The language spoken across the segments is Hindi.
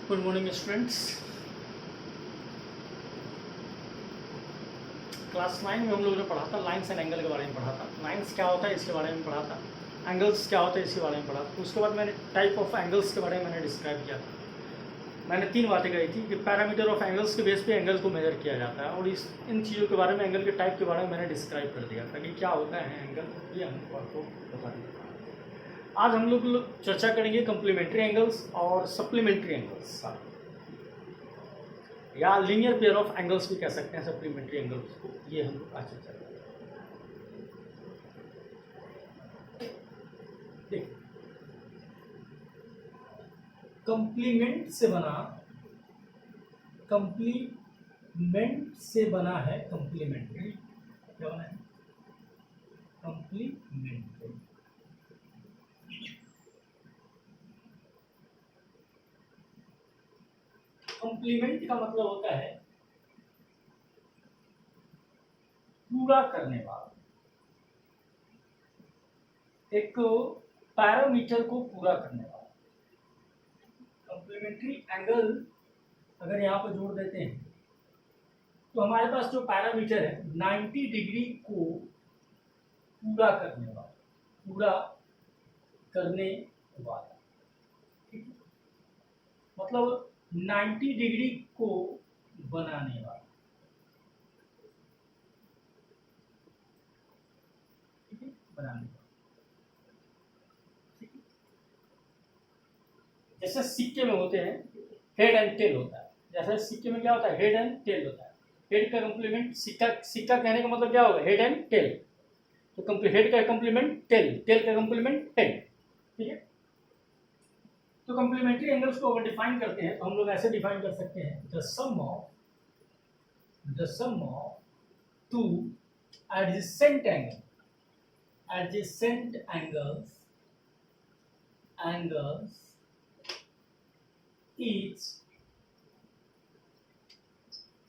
Good morning students. क्लास 9 में हम लोगों ने पढ़ा था लाइन्स एंड एंगल के बारे में पढ़ा था। लाइन्स क्या होता है इसके बारे में पढ़ा था, एंगल्स क्या होता है इसके बारे में पढ़ा था। उसके बाद मैंने टाइप ऑफ एंगल्स के बारे में मैंने डिस्क्राइब किया था। मैंने 3 बातें कही थी कि पैरामीटर ऑफ एंगल्स के बेस पे एंगल को मेजर किया जाता है, और इन चीज़ों के बारे में, एंगल के टाइप के बारे में मैंने डिस्क्राइब कर दिया था कि क्या होता है एंगल, ये हमको आपको बता दिया। आज हम लोग चर्चा करेंगे कम्प्लीमेंट्री एंगल्स और सप्लीमेंट्री एंगल्स, या लीनियर पेयर ऑफ एंगल्स भी कह सकते हैं सप्लीमेंट्री एंगल्स को। ये हम लोग आज चर्चा करेंगे। देखिए, कंप्लीमेंट से बना है कंप्लीमेंट्री। क्या बना है? कंप्लीमेंट्री। कंप्लीमेंट का मतलब होता है पूरा करने वाला, एक पैरामीटर को पूरा करने वाला। कंप्लीमेंट्री एंगल अगर यहाँ पर जोड़ देते हैं तो हमारे पास जो पैरामीटर है 90 डिग्री को पूरा करने वाला, ठीक है? मतलब 90 डिग्री को बनाने वाला, ठीक है? बनाने वाला, ठीक है? जैसे सिक्के में होते हैं हेड एंड टेल होता है। जैसे सिक्के में क्या होता है? हेड एंड टेल होता है। हेड का कंप्लीमेंट, सिक्का कहने का मतलब क्या होगा? Head and tail. तो हेड का कंप्लीमेंट टेल, टेल का कंप्लीमेंट हेड, ठीक है? तो कंप्लीमेंट्री एंगल्स को अगर डिफाइन करते हैं तो हम लोग ऐसे डिफाइन कर सकते हैं, the sum of two adjacent angles is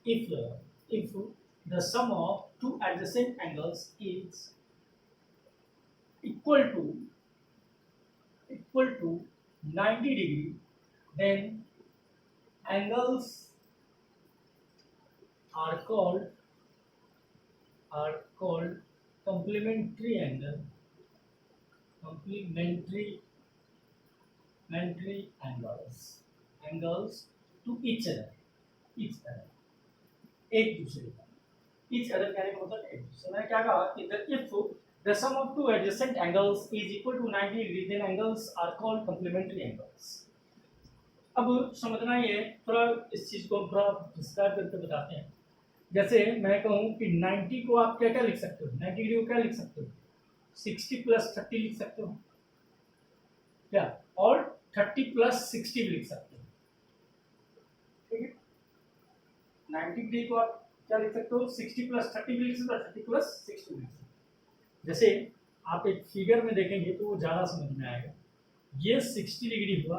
if the sum of two adjacent angles is equal to 90 degree, then angles are called complementary angles to each other, एक दूसरे का। each other कहने का मतलब एक दूसरे। मैंने क्या कहा कि if the sum of two adjacent angles is equal to 90 degree, then angles are called complementary angles। अब समझना ये, थोड़ा इस चीज को थोड़ा डिस्क्राइब करके बताते हैं। जैसे मैं कहूँ कि 90 को आप क्या लिख सकते हो? 90 डिग्री को क्या लिख सकते हो? 60 + 30 लिख सकते हो क्या? और 30 + 60 भी लिख सकते हो, ठीक है? 90 डिग्री को आप क्या लिख सकते हो? 60 + 30 भी लिख सकते हो, 30 + 60 भी लिख सकते हो। जैसे आप एक फिगर में देखेंगे तो वो ज़्यादा समझ में आएगा। ये 60 डिग्री हुआ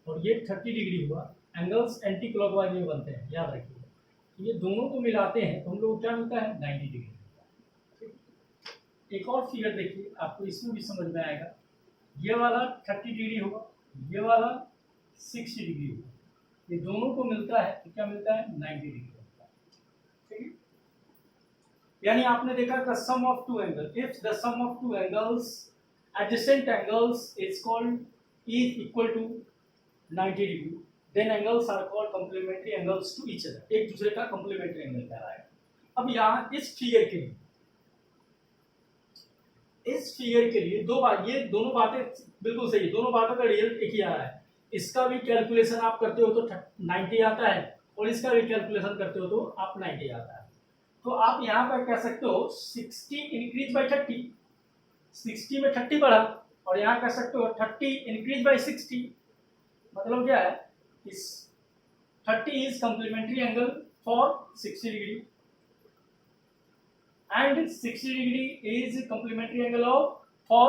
और ये 30 डिग्री हुआ। एंगल्स एंटी क्लॉकवाइज में बनते हैं, याद रखिए। तो ये दोनों को मिलाते हैं तो हम लोग को क्या मिलता है? 90 डिग्री। एक और फिगर देखिए, आपको इसमें भी समझ में आएगा। ये वाला 30 डिग्री होगा, ये वाला 60 डिग्री होगा। ये दोनों को मिलता है तो क्या मिलता है? 90 डिग्री मिलता है, ठीक है? यानी आपने देखा the sum of two angle, if the sum of two angles adjacent angles is equal to 90 degree, then angles are called complementary angles to each other. एक दूसरे का कंप्लीमेंट्री एंगल कहलाएगा। अब यहाँ इस फिगर के लिए दो बात, ये दोनों बातें बिल्कुल सही, दोनों बातों का रिजल्ट एक ही आ रहा है। इसका भी कैलकुलेशन आप करते हो तो 90 आता है, और इसका भी कैलकुलेशन करते हो तो आप 90 आता है। तो आप यहाँ पर कह सकते हो 60 इंक्रीज बाई 30, 60 में 30 बढ़ा, और यहाँ कह सकते हो 30 इंक्रीज बाई 60। मतलब क्या है? इस 30 is complementary angle for 60 degree and 60 degree is complementary angle of for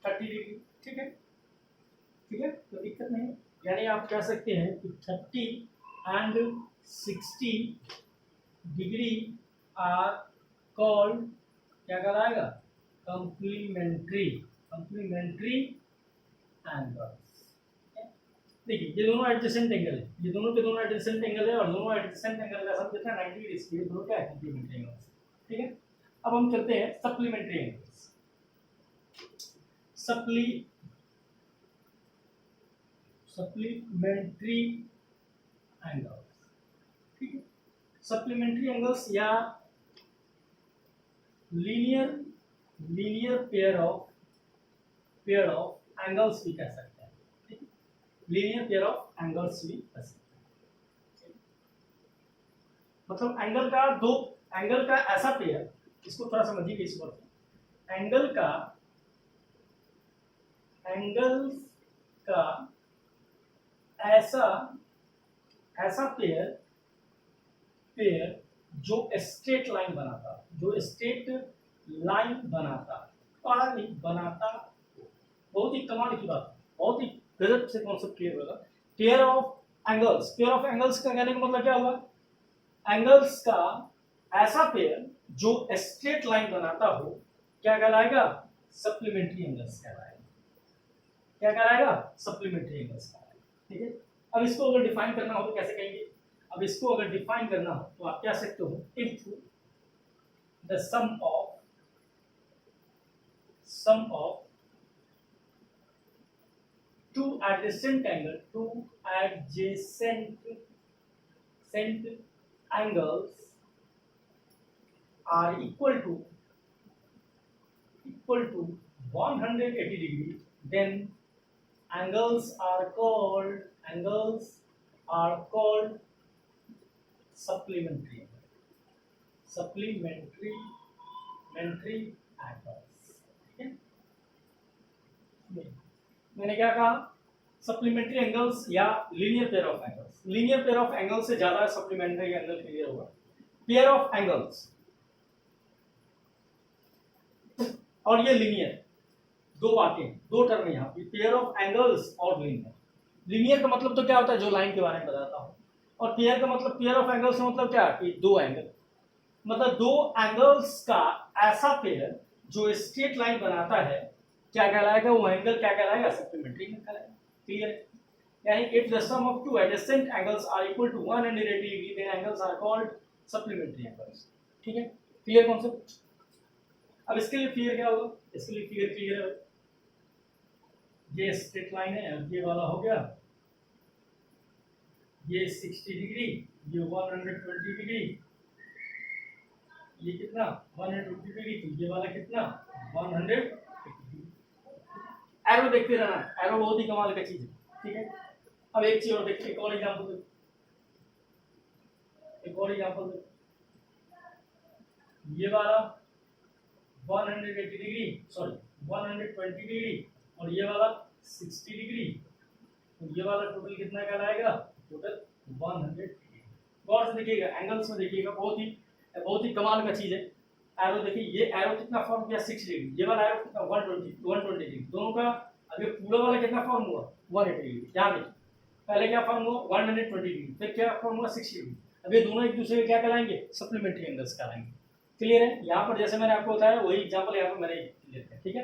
30 degree, ठीक है? तो दिक्कत नहीं। यानी आप कह सकते हैं कि 30 and 60 डिग्री आर कॉल्ड, क्या कहलाएगा? Complementary angles. देखिए ये दोनों एडजेसेंट एंगल है, ये दोनों के दोनों एडजेसेंट एंगल है और दोनों एडजेसेंट एंगल का सम कितना 90 डिग्री इसके दोनों क्या है कॉम्प्लीमेंट्री एंगल्स। ठीक है, अब हम चलते हैं सप्लीमेंट्री एंगल्स। सप्लीमेंट्री एंगल्स, ठीक है, सप्लीमेंट्री एंगल्स या लीनियर पेयर ऑफ एंगल्स भी कह सकते हैं, ठीक है, लीनियर पेयर ऑफ एंगल्स भी कह सकते हैं। मतलब एंगल का ऐसा पेयर, इसको थोड़ा समझिए इस बात, एंगल का ऐसा पेयर जो स्ट्रेट लाइन बनाता, पढ़ा नहीं बनाता, बहुत ही कमाल की बात, बहुत ही गजब से कॉन्सेप्ट क्लियर होगा। पेयर ऑफ एंगल्स का कहने का मतलब क्या हुआ, एंगल्स का ऐसा पेयर जो स्ट्रेट लाइन बनाता हो क्या कहलाएगा, सप्लीमेंट्री एंगल्स कहलाएगा। क्या कहलाएगा, सप्लीमेंट्री एंगल्स कहलाएगा। ठीक है, अब इसको अगर डिफाइन करना हो तो कैसे कहेंगे, अब इसको अगर डिफाइन करना हो तो आप क्या सकते हो, if the sum of two adjacent angles are equal to 180 degree, then angles are called supplementary angles। ठीक है, मैंने क्या कहा, सप्लीमेंट्री एंगल्स या linear pair of angles. Linear pair of angles से ज्यादा सप्लीमेंट्री एंगल क्लियर होगा। पेयर ऑफ एंगल्स और ये लीनियर, दो बातें, दो टर्म यहाँ पे, पेयर ऑफ एंगल्स और लीनियर। लीनियर का मतलब तो क्या होता है, जो लाइन के बारे में बताता हूँ, और पेयर का मतलब, पेयर ऑफ एंगल्स का मतलब क्या, कि दो एंगल, मतलब दो एंगल्स का ऐसा पेयर जो स्ट्रेट लाइन बनाता है क्या कहलाएगा, वो एंगल क्या कहलाएगा, सप्लीमेंट्री एंगल कहलाएगा। क्लियर है, यानी if the sum of two adjacent angles are equal to 180 degree then angles are called supplementary angles. ठीक है, क्लियर कॉन्सेप्ट। अब इसके लिए फिगर क्या होगा, इसके लिए फिगर क्लियर है, ये स्ट्रेट लाइन है और ये वाला हो गया, ये 60 डिग्री, ये 120 डिग्री, ये कितना 120 डिग्री, तो ये वाला कितना 100। एरो देखते रहना, एरो बहुत ही कमाल का चीज है। ठीक है, अब एक चीज और देखते, एक और एग्जांपल दे, ये वाला 180 डिग्री, सॉरी 120 डिग्री, और ये वाला 60 डिग्री, तो ये वाला टोटल कितना कहलाएगा, टोटल 100 डिग्री। गौर से देखिएगा, एंगल्स में देखिएगा, बहुत ही कमाल का चीज है। एरो देखिए, ये एरो कितना फॉर्म किया 60 डिग्री, ये वाला एरो कितना 120 डिग्री, दोनों का अब ये पूरा वाला कितना फॉर्म हुआ 180 डिग्री। ध्यान देखिए, पहले क्या फॉर्म हुआ 120 डिग्री, फिर क्या फॉर्म हुआ 60 डिग्री। अब ये दोनों एक दूसरे के क्या कहलाएंगे, सप्लीमेंट्री एंगल्स कहलाएंगे। क्लियर है, यहाँ पर जैसे मैंने आपको बताया वही एग्जांपल यहाँ पर मैंने क्लियर किया। ठीक है,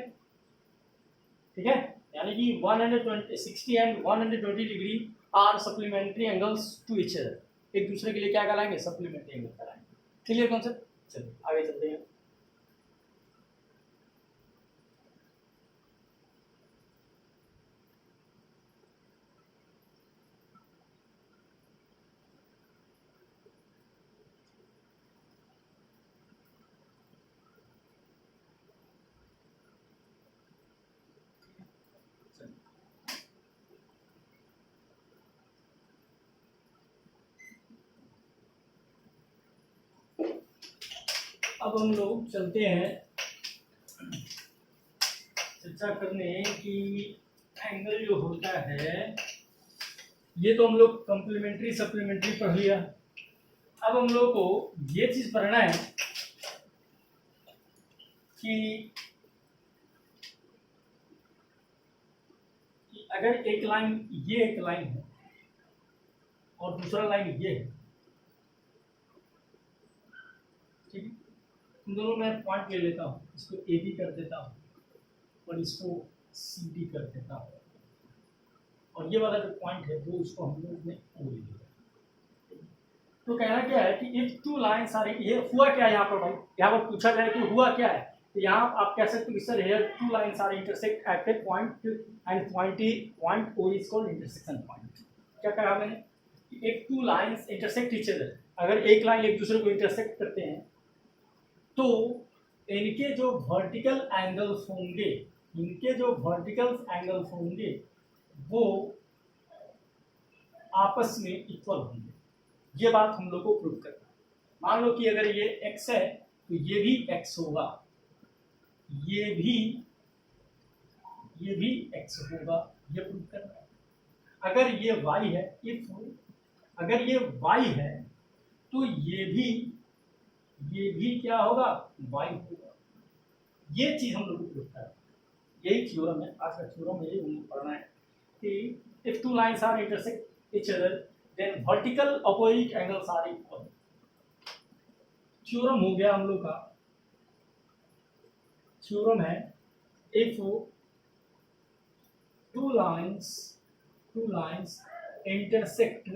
ठीक है, यानी कि 160 and 120 degree are supplementary angles to each other, एक दूसरे के लिए क्या कहलाएंगे, सप्लीमेंट्री एंगल कहलाएंगे। क्लियर कॉन्सेप्ट, चलिए आगे चलते हैं। अब हम लोग चलते हैं चर्चा करने की एंगल जो होता है, ये तो हम लोग कंप्लीमेंट्री सप्लीमेंट्री पढ़ लिया। अब हम लोग को ये चीज पढ़ना है कि अगर एक लाइन, ये एक लाइन है और दूसरा लाइन ये है, ठीक है, इन दोनों में पॉइंट ले लेता हूँ, इसको ए बी कर देता हूँ और इसको सी डी कर देता हूँ। और ये वाला जो पॉइंट है वो उसको हम लोग ने ओ ले लिया। तो कहना क्या है कि इफ टू लाइन्स आर, ये हुआ क्या यहाँ पर भाई, यहाँ पर पूछा गया कि हुआ क्या है, तो यहाँ आप कह सकते हो sir here two lines are intersect at a point and point O is called intersection point. क्या कहा मैंने, if two lines intersect each other, अगर एक लाइन एक दूसरे को इंटरसेक्ट करते हैं तो इनके जो वर्टिकल एंगल्स होंगे, इनके जो वर्टिकल एंगल्स होंगे वो आपस में इक्वल होंगे। ये बात हम लोग को प्रूव करना है। मान लो कि अगर ये x है तो ये भी x होगा, ये भी x होगा, ये प्रूव करना है। अगर ये y है, इफ अगर ये y है तो ये भी क्या होगा, y होगा। ये चीज हम लोग को प्रूव करना है। यही थ्योरम है, आज का थ्योरम यही हम लोग पढ़ना है कि if two lines are intersect each other then vertical opposite angles are equal। Theorem हो गया हम लोग का, थ्योरम है if two lines intersect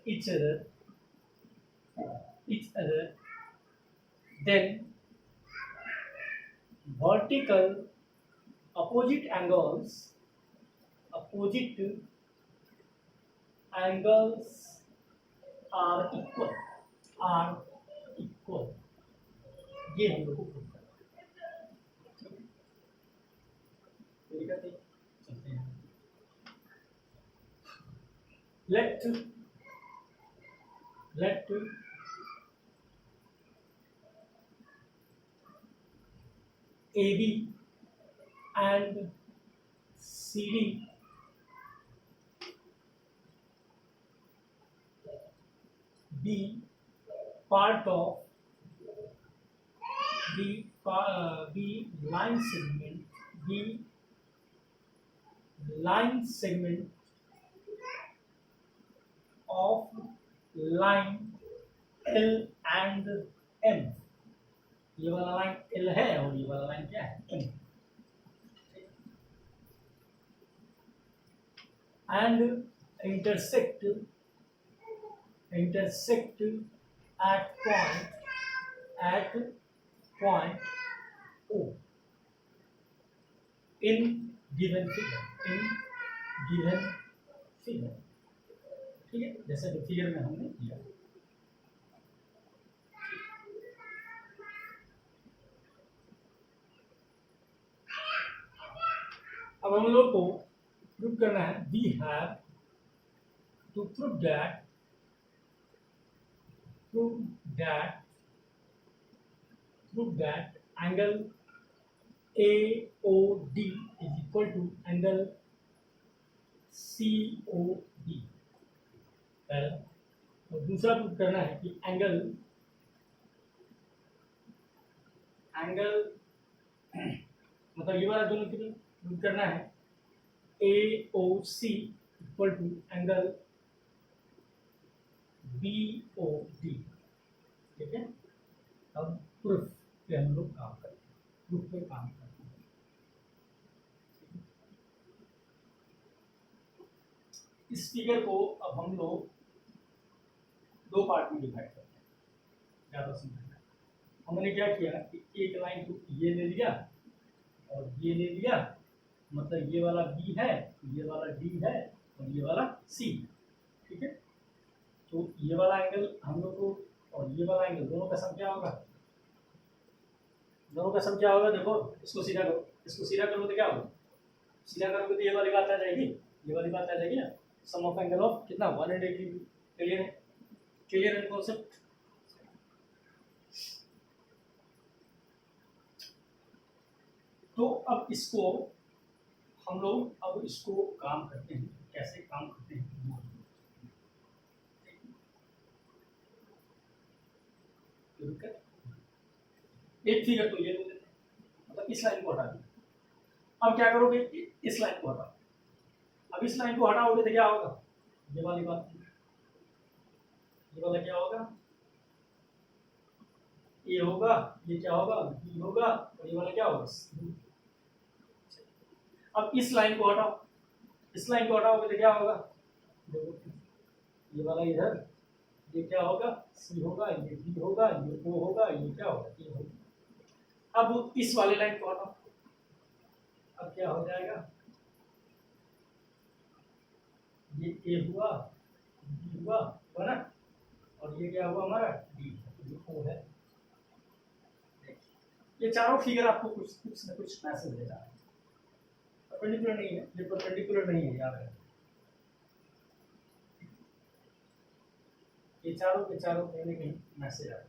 each other then vertical opposite angles are equal, ये हम लोग को प्रूव करना है। चलते हैं, let AB and CD be part of the line segment of line L and M। ये वाला लाइन L है और ये वाला लाइन क्या है, M। and intersect at point O in given figure, ठीक है, जैसे जो फिगर में हमने किया। अब हम लोग को प्रूव करना है, we have to prove that angle AOD is equal to angle COD। पहला, और दूसरा प्रूव करना है कि एंगल मतलब ये वाला दोनों के लिए प्रूव करना है AOC equal to angle BOD। ठीक है, अब प्रूफ पे हम लोग काम करते हैं, प्रूफ पे काम करते हैं। इस फिगर को अब हम लोग दो पार्ट में डिवाइड करते हैं, ज़्यादा समझना। हमने क्या किया कि एक लाइन को ये ले लिया और ये ले लिया, मतलब ये वाला B है, ये वाला D है और ये वाला C। ठीक है, तो ये वाला एंगल हम लोग को और ये वाला एंगल दोनों का सम क्या होगा, देखो इसको सीधा करो, इसको सीधा करो तो क्या होगा, सीधा करोगे तो ये वाली बात आ जाएगी, ना। सम ऑफ एंगल ऑफ कितना 180 डिग्री। क्लियर है कॉन्सेप्ट। तो अब इसको हम लोग इसको काम करते हैं, कैसे काम करते हैं। एक फिगर तो ये ले लेते हैं, मतलब इस लाइन को हटा दिया। अब क्या करोगे, इस लाइन को हटाओ। अब इस लाइन को हटाओगे तो क्या होगा, ये वाली बात, ये वाला क्या होगा, ये होगा, ये क्या होगा, बी होगा और ये वाला क्या होगा। अब इस लाइन को हटाओ, इस लाइन को हटाओगे तो क्या होगा, देखो ये वाला इधर, ये क्या होगा, सी होगा, ये बी होगा, ये ओ होगा, ये क्या होगा, ये होगा। अब इस वाले लाइन को हटाओ, अब क्या हो जाएगा, ये ए हुआ, बी हुआ, हुआ ना, और ये क्या हुआ हमारा डी, ये ओ है। ये चारों फिगर आपको कुछ ना कुछ मैसेज दे रहा है, परपेंडिकुलर नहीं है, ये परपेंडिकुलर नहीं है, याद है, ये चारों के चारों कहीं ना कहीं मैसेज आ रहा है।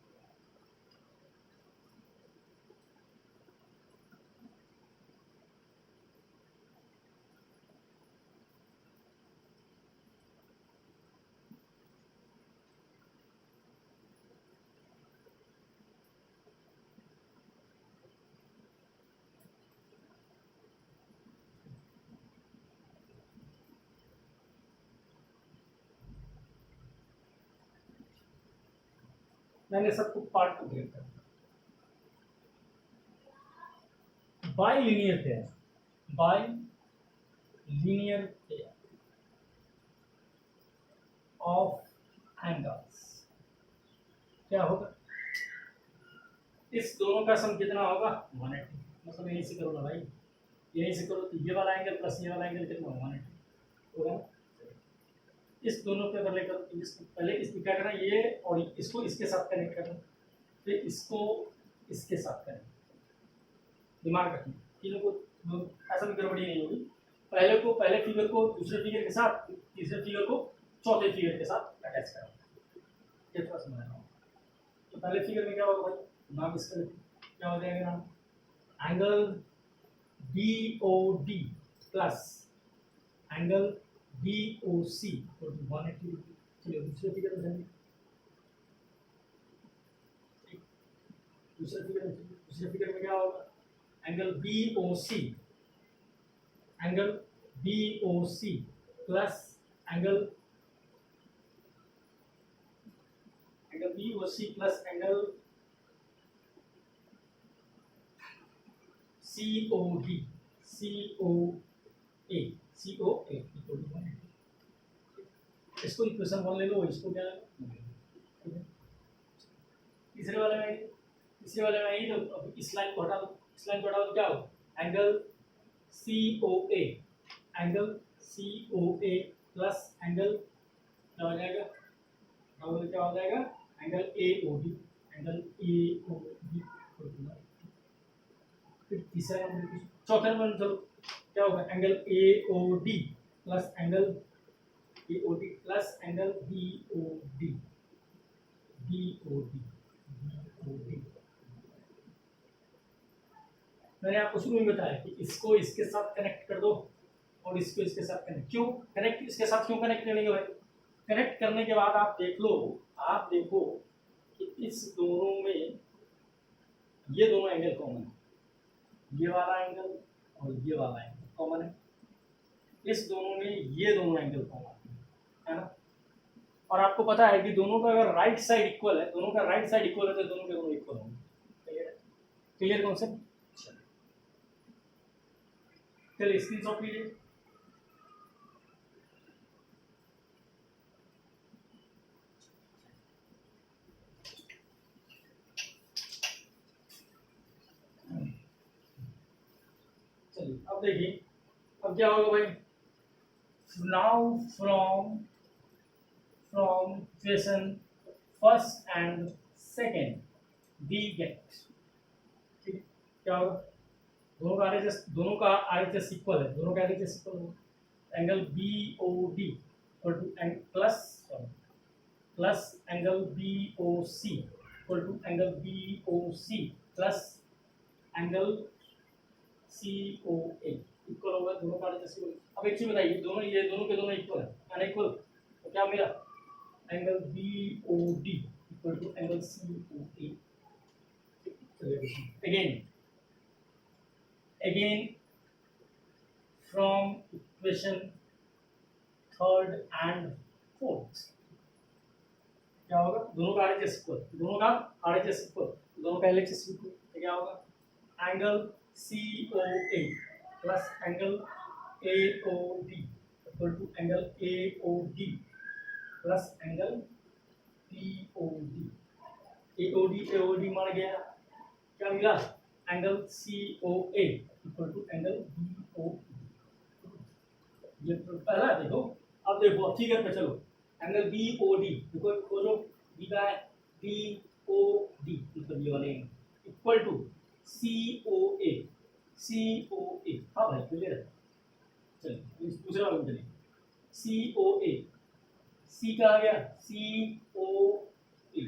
मैंने सबको पार्ट टू ब्रेक कर दिया। Bye linear pair, bye linear pair of angles क्या होगा, इस दोनों का सम कितना होगा 180, मतलब यहीं से करो ना भाई, यहीं से करो तो ये वाला एंगल प्लस ये वाला एंगल कितना 180 होगा ना। इस दोनों पे अगर लेकर पहले इसको क्या करना, ये और इसको इसके साथ कनेक्ट करना, फिर इसको इसके साथ कनेक्ट, दिमाग रखना तीनों को, ऐसा भी गड़बड़ी नहीं होगी। पहले फिगर को दूसरे फिगर के साथ, तीसरे फिगर को चौथे फिगर के साथ अटैच करना, ये थोड़ा समझना होगा। तो पहले फिगर में क्या होगा भाई, नाम इसका क्या हो जाएगा नाम, angle BOD plus angle BOC तो 180 डिग्री। चलिए दूसरे फिगर में जाएंगे, दूसरे फिगर में क्या होगा, angle BOC plus angle BOC plus angle COA equal to 180। इसको इक्वेशन 1 ले लो, इसको क्या ठीक है। तीसरे वाले में ही तो अब इस लाइन को हटा दो, इस लाइन को हटा दो क्या हो, एंगल COA प्लस एंगल क्या हो जाएगा, क्या हो जाएगा एंगल AOD फिर तीसरा नंबर, चौथा नंबर चलो क्या होगा, angle AOD plus angle BOD। मैंने आपको शुरू में बताया कि इसको इसके साथ कनेक्ट कर दो और इसको इसके साथ कनेक्ट, क्यों कनेक्ट इसके साथ क्यों कनेक्ट करेंगे भाई, कनेक्ट करने के बाद आप देखो कि इस दोनों में ये दोनों एंगल कॉमन है, ये वाला एंगल और ये वाला एंगल कॉमन है, इस दोनों में ये दोनों एंगल कॉमन है ना। और आपको पता है कि दोनों का अगर राइट साइड इक्वल है, तो दोनों के दोनों इक्वल होंगे। क्लियर कॉन्सेप्ट, चलिए स्क्रीनशॉट लीजिए। चलिए अब देखिए, अब क्या होगा भाई, now from equation first and second we get, ठीक है क्या होगा, दोनों का RHS इक्वल है, दोनों का RHS इक्वल है, angle BOD equal to plus angle BOC equal to angle BOC plus angle COA equal होगा, दोनों का RHS इक्वल। अब एक चीज बताइए, ये दोनों के दोनों इक्वल है, अनइक्वल, तो क्या मिला, angle BOD equal to angle COA। again from equation third and fourth क्या होगा, दोनों का RHS इक्वल, दोनों का LHS इक्वल, तो क्या होगा, angle COA plus angle AOD equal to angle A O D plus angle P O D. A O D मर गया, क्या मिला? Angle C O A equal to angle B O. ये तो पहला देखो। अब देखो फिगर पे चलो, एंगल बी ओ डी देखो, खोजो बी का है, बी ओ डी मतलब ये वाले इक्वल टू सी ओ ए। हाँ भाई क्लियर है। चलिए दूसरा वाला चलिए, सी ओ ए। सी का आ गया सी ओ ए।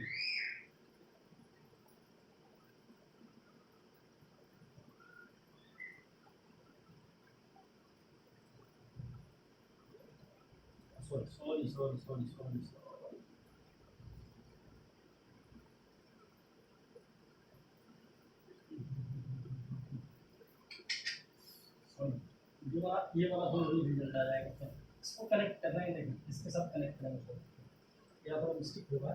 सॉरी ये वाला दो रिजल्ट आ जाएगा, तो इसको कनेक्ट करना है, देखिए इसके साथ कनेक्ट करना है, यहाँ पर मिस्टेक होगा।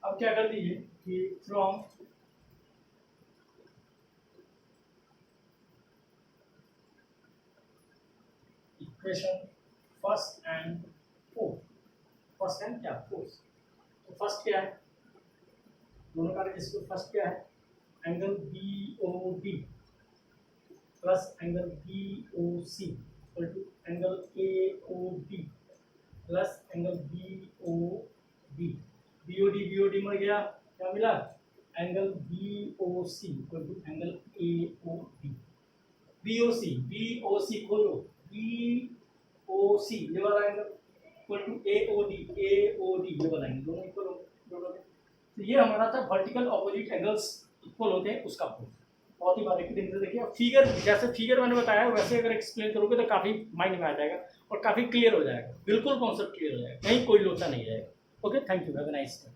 अब क्या कर दीजिए कि from equation first and fourth, first and क्या फोर्थ, तो फर्स्ट क्या है दोनों का, इसको फर्स्ट क्या है angle B O D plus angle B O C equal to angle A O D plus angle B O D. B O D मर गया, क्या मिला? Angle B O C equal to angle A O D. B O C खोलो, बी ओ सी ये वाला angle equal to A O D ये वाला एंगल, दोनों इक्वल हो दोनों में। तो ये हमारा था वर्टिकल ऑपोजिट एंगल्स इक्वल होते हैं उसका प्रूफ। बहुत ही बारीकी से देखिए। अब फिगर, जैसे फिगर मैंने बताया वैसे अगर एक्सप्लेन करोगे तो काफ़ी माइंड में आ जाएगा और काफ़ी क्लियर हो जाएगा, बिल्कुल कॉन्सेप्ट क्लियर हो जाएगा, कहीं कोई लोचा नहीं रहेगा। Okay, thank you, have a nice day.